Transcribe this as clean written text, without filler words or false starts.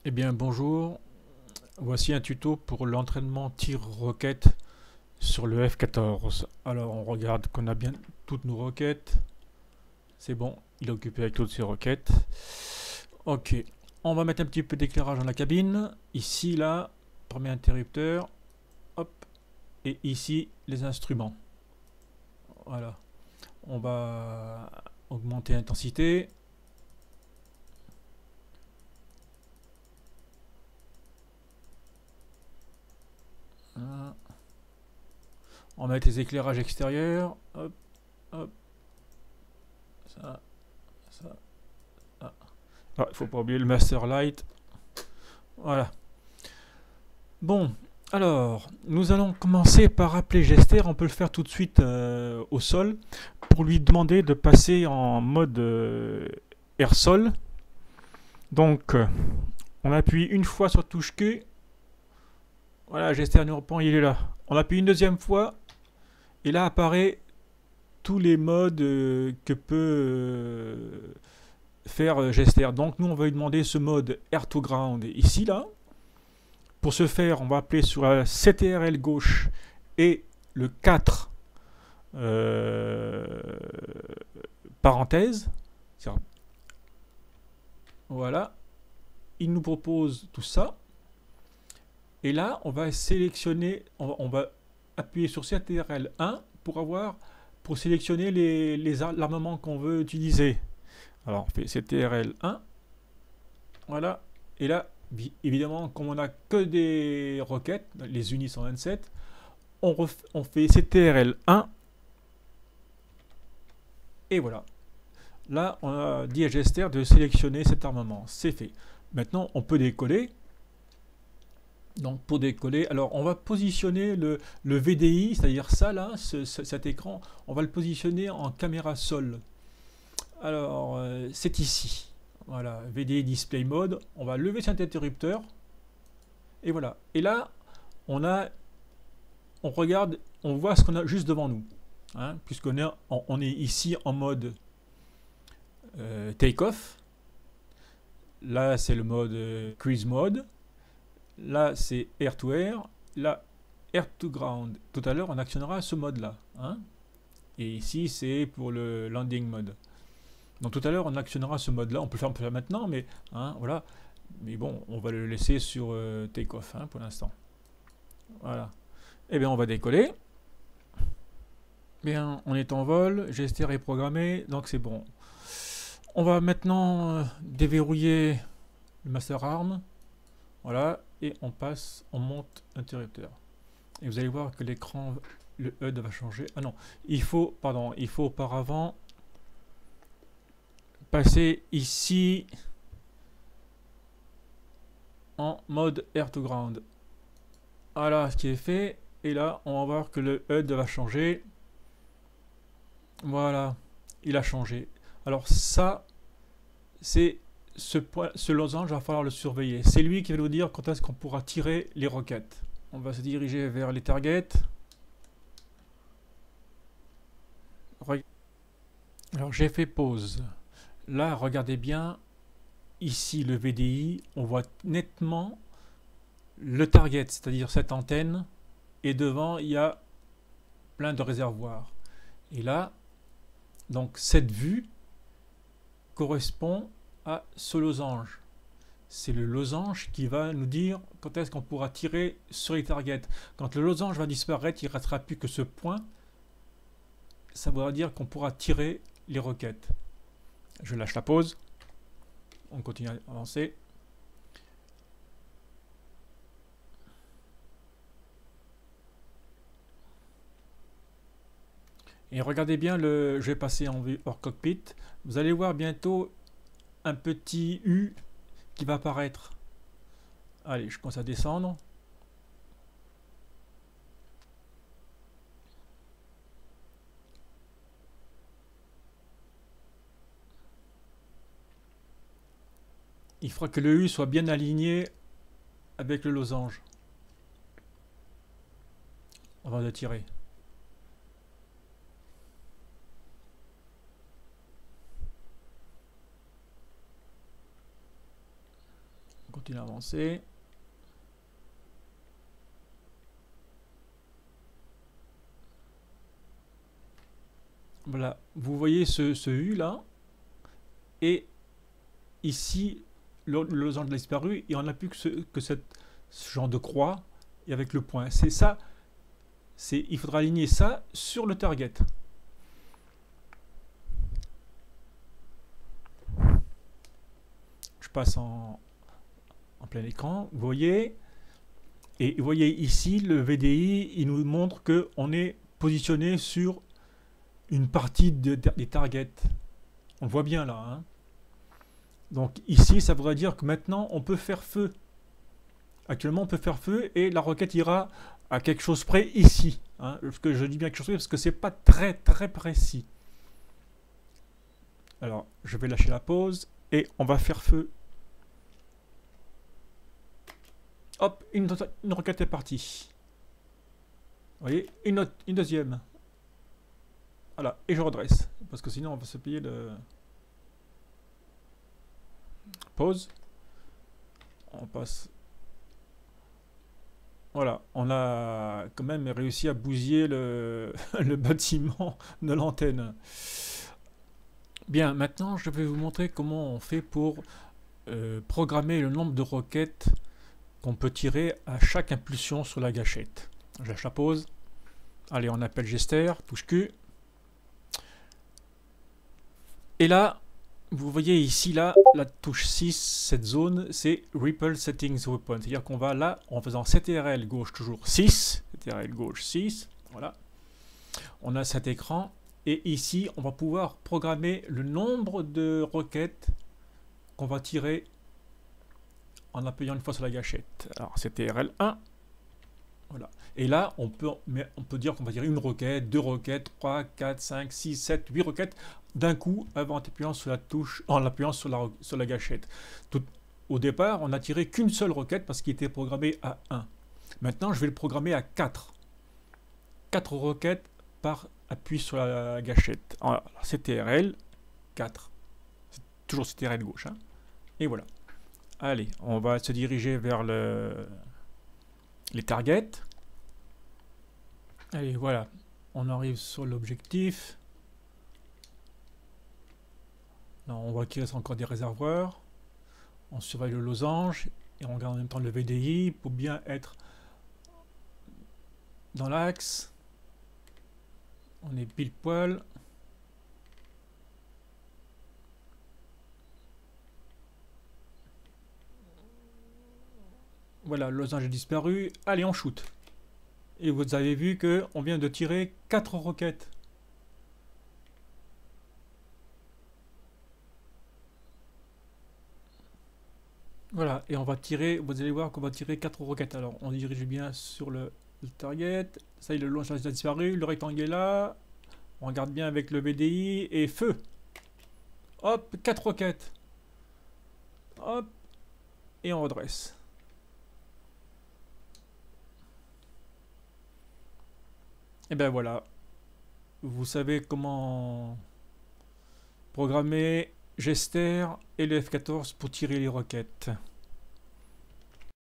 Eh bien bonjour, voici un tuto pour l'entraînement tir-roquette sur le F14. Alors on regarde qu'on a bien toutes nos roquettes. C'est bon, il est occupé avec toutes ses roquettes. Ok, on va mettre un petit peu d'éclairage dans la cabine. Ici, là, premier interrupteur. Hop, et ici, les instruments. Voilà, on va augmenter l'intensité. On va mettre les éclairages extérieurs. Hop, hop, ça, ça. Ah, il faut pas oublier le Master Light. Voilà. Bon, alors, nous allons commencer par appeler Gester. On peut le faire tout de suite au sol pour lui demander de passer en mode air sol. Donc, on appuie une fois sur touche Q. Voilà, Gester nous reprend, il est là. On appuie une deuxième fois et là apparaît tous les modes que peut faire Gester. Donc, nous, on va lui demander ce mode air to ground ici, là. Pour ce faire, on va appeler sur la CTRL gauche et le 4 parenthèse. Voilà. Il nous propose tout ça. Et là, on va sélectionner, on va appuyer sur CTRL 1 pour sélectionner l'armement qu'on veut utiliser. Alors, on fait CTRL 1. Voilà. Et là, évidemment, comme on n'a que des roquettes, les Uni 127, on fait CTRL 1 et voilà. Là, on a dit à Gester de sélectionner cet armement. C'est fait. Maintenant, on peut décoller. Donc, pour décoller, alors on va positionner le VDI, c'est-à-dire ça là, cet écran, on va le positionner en caméra sol. Alors, c'est ici. Voilà, VDI Display Mode. On va lever cet interrupteur. Et voilà. Et là, on regarde, on voit ce qu'on a juste devant nous. Hein, puisqu'on est ici en mode take-off. Là, c'est le mode cruise mode. Là, c'est air to air. Là, air to ground. Tout à l'heure, on actionnera ce mode-là. Hein, et ici, c'est pour le landing mode. Donc tout à l'heure, on actionnera ce mode-là. On peut le faire maintenant, mais hein, voilà. Mais bon, on va le laisser sur take-off hein, pour l'instant. Voilà. Eh bien, on va décoller. Bien, on est en vol. Gester est programmé, donc c'est bon. On va maintenant déverrouiller le master arm. Voilà. Et on monte interrupteur. Et vous allez voir que l'écran, le HUD va changer. Ah non, il faut auparavant passer ici en mode air to ground. Voilà ce qui est fait. Et là, on va voir que le HUD va changer. Voilà, il a changé. Alors ça, c'est ce losange, il va falloir le surveiller. C'est lui qui va nous dire quand est-ce qu'on pourra tirer les roquettes. On va se diriger vers les targets. Alors j'ai fait pause. Là, regardez bien, ici le VDI, on voit nettement le target, c'est-à-dire cette antenne, et devant il y a plein de réservoirs. Et là, donc cette vue correspond à ce losange. C'est le losange qui va nous dire quand est-ce qu'on pourra tirer sur les targets. Quand le losange va disparaître, il ne restera plus que ce point. Ça voudra dire qu'on pourra tirer les roquettes. Je lâche la pause. On continue à avancer. Et regardez bien, je vais passer en vue hors cockpit. Vous allez voir bientôt un petit U qui va apparaître. Allez, je commence à descendre. Il faudra que le U soit bien aligné avec le losange avant de tirer. On continue à avancer. Voilà, vous voyez ce U là, et ici, le losange a disparu, et on n'a plus que ce genre de croix, et avec le point. C'est ça, il faudra aligner ça sur le target. Je passe en plein écran, vous voyez, et vous voyez ici, le VDI, il nous montre qu'on est positionné sur une partie des targets. On le voit bien là. Hein. Donc ici, ça voudrait dire que maintenant, on peut faire feu. Actuellement, on peut faire feu et la roquette ira à quelque chose près ici. Hein. Parce que je dis bien quelque chose près parce que c'est pas très précis. Alors, je vais lâcher la pause et on va faire feu. Hop, une roquette est partie. Vous voyez, une deuxième. Voilà, et je redresse. Parce que sinon, on va se payer le... Pause. On passe... Voilà, on a quand même réussi à bousiller le bâtiment de l'antenne. Bien, maintenant, je vais vous montrer comment on fait pour programmer le nombre de roquettes qu'on peut tirer à chaque impulsion sur la gâchette. Je lâche la pause. Allez, on appelle Gester, touche Q. Et là, vous voyez ici, là, la touche 6, cette zone, c'est Ripple Settings Weapon. C'est-à-dire qu'on va là, en faisant CTRL gauche toujours 6, CTRL gauche 6, voilà. On a cet écran, et ici, on va pouvoir programmer le nombre de roquettes qu'on va tirer en appuyant une fois sur la gâchette. Alors, CTRL 1, voilà. Et là, on peut dire qu'on va tirer une roquette, 2 roquettes, 3, 4, 5, 6, 7, 8 roquettes d'un coup en appuyant sur la touche, en appuyant sur la gâchette. Au départ, on n'a tiré qu'une seule roquette parce qu'il était programmé à 1. Maintenant, je vais le programmer à 4. 4 roquettes par appui sur la gâchette. Alors, CTRL 4. C'est toujours CTRL gauche. Hein. Et voilà. Allez, on va se diriger vers les targets. Allez, voilà. On arrive sur l'objectif. On voit qu'il reste encore des réservoirs. On surveille le losange et on regarde en même temps le VDI pour bien être dans l'axe. On est pile poil. Voilà, le losange a disparu. Allez, on shoot. Et vous avez vu qu'on vient de tirer 4 roquettes. Voilà, et on va tirer, vous allez voir qu'on va tirer 4 roquettes. Alors, on dirige bien sur le target. Ça y est, le losange a disparu. Le rectangle est là. On regarde bien avec le VDI. Et feu. Hop, 4 roquettes. Hop. Et on redresse. Et ben voilà. Vous savez comment programmer Gester et le F14 pour tirer les roquettes.